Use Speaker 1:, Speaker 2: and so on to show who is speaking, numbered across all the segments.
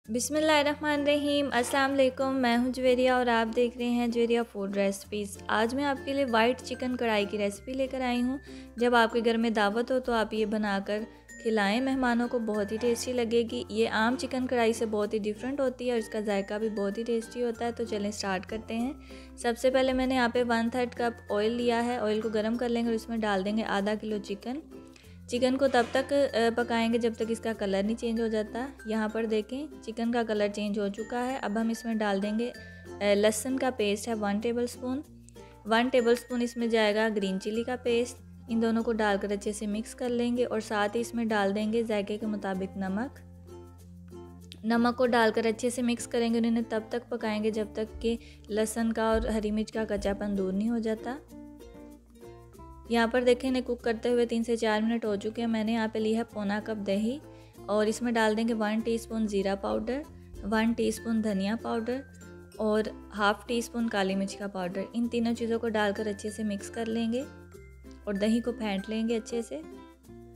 Speaker 1: बिस्मिल्लाहिर्रहमानिर्रहीम। अस्सलाम वालेकुम। मैं हूं जवेरिया और आप देख रहे हैं जवेरिया फूड रेसिपीज़। आज मैं आपके लिए वाइट चिकन कढ़ाई की रेसिपी लेकर आई हूं। जब आपके घर में दावत हो तो आप ये बनाकर खिलाएं मेहमानों को, बहुत ही टेस्टी लगेगी। ये आम चिकन कढ़ाई से बहुत ही डिफरेंट होती है और इसका जायका भी बहुत ही टेस्टी होता है। तो चलें स्टार्ट करते हैं। सबसे पहले मैंने यहाँ पे 1/3 कप ऑयल लिया है। ऑयल को गर्म कर लेंगे और इसमें डाल देंगे आधा किलो चिकन को तब तक पकाएंगे जब तक इसका कलर नहीं चेंज हो जाता। यहाँ पर देखें चिकन का कलर चेंज हो चुका है। अब हम इसमें डाल देंगे लहसुन का पेस्ट है 1 टेबलस्पून। 1 टेबलस्पून इसमें जाएगा ग्रीन चिली का पेस्ट। इन दोनों को डालकर अच्छे से मिक्स कर लेंगे और साथ ही इसमें डाल देंगे जायके के मुताबिक नमक को डालकर अच्छे से मिक्स करेंगे और इन्हें तब तक पकाएंगे जब तक कि लहसुन का और हरी मिर्च का कच्चापन दूर नहीं हो जाता। यहाँ पर देखें इन्हें कुक करते हुए 3 से 4 मिनट हो चुके हैं। मैंने यहाँ पे लिया है पौना कप दही और इसमें डाल देंगे 1 टीस्पून ज़ीरा पाउडर, 1 टीस्पून धनिया पाउडर और हाफ़ टीस्पून काली मिर्च का पाउडर। इन तीनों चीज़ों को डालकर अच्छे से मिक्स कर लेंगे और दही को फेंट लेंगे अच्छे से।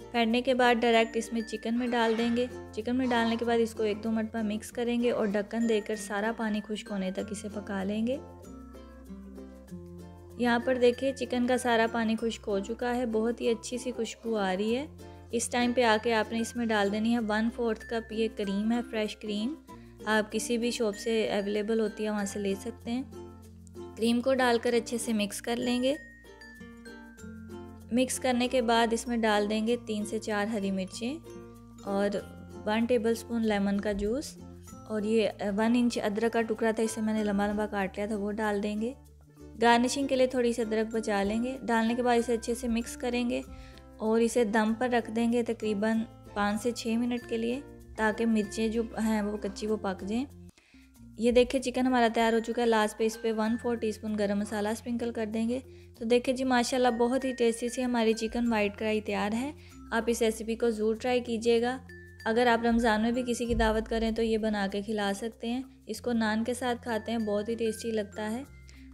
Speaker 1: फेंटने के बाद डायरेक्ट इसमें चिकन में डाल देंगे। चिकन में डालने के बाद इसको 1-2 मरतबा मिक्स करेंगे और ढक्कन देकर सारा पानी खुश्क होने तक इसे पका लेंगे। यहाँ पर देखिए चिकन का सारा पानी खुश्क हो चुका है, बहुत ही अच्छी सी खुशबू आ रही है। इस टाइम पे आके आपने इसमें डाल देनी है 1/4 कप ये क्रीम है, फ्रेश क्रीम। आप किसी भी शॉप से अवेलेबल होती है वहाँ से ले सकते हैं। क्रीम को डालकर अच्छे से मिक्स कर लेंगे। मिक्स करने के बाद इसमें डाल देंगे 3 से 4 हरी मिर्चें और 1 टेबलस्पून लेमन का जूस और ये 1 इंच अदरक का टुकड़ा था, इसे मैंने लंबा लंबा काट लिया था, वो डाल देंगे। गार्निशिंग के लिए थोड़ी सी अदरक बचा लेंगे। डालने के बाद इसे अच्छे से मिक्स करेंगे और इसे दम पर रख देंगे तकरीबन 5 से 6 मिनट के लिए, ताकि मिर्चें जो हैं वो कच्ची वो पक जाएं। ये देखिए चिकन हमारा तैयार हो चुका है। लास्ट पे इस पर 1/4 टीस्पून गरम मसाला स्प्रिंकल कर देंगे। तो देखिए जी माशाल्लाह बहुत ही टेस्टी सी हमारी चिकन वाइट कढ़ाई तैयार है। आप इस रेसिपी को ज़रूर ट्राई कीजिएगा। अगर आप रमज़ान में भी किसी की दावत करें तो ये बना के खिला सकते हैं। इसको नान के साथ खाते हैं, बहुत ही टेस्टी लगता है।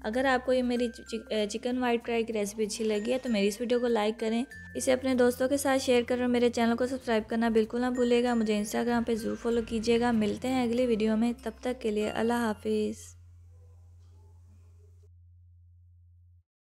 Speaker 1: अगर आपको ये मेरी चिकन वाइट कढ़ाई की रेसिपी अच्छी लगी है तो मेरी इस वीडियो को लाइक करें, इसे अपने दोस्तों के साथ शेयर करें और मेरे चैनल को सब्सक्राइब करना बिल्कुल ना भूलिएगा। मुझे इंस्टाग्राम पे ज़रूर फॉलो कीजिएगा। मिलते हैं अगली वीडियो में, तब तक के लिए अल्लाह हाफिज़।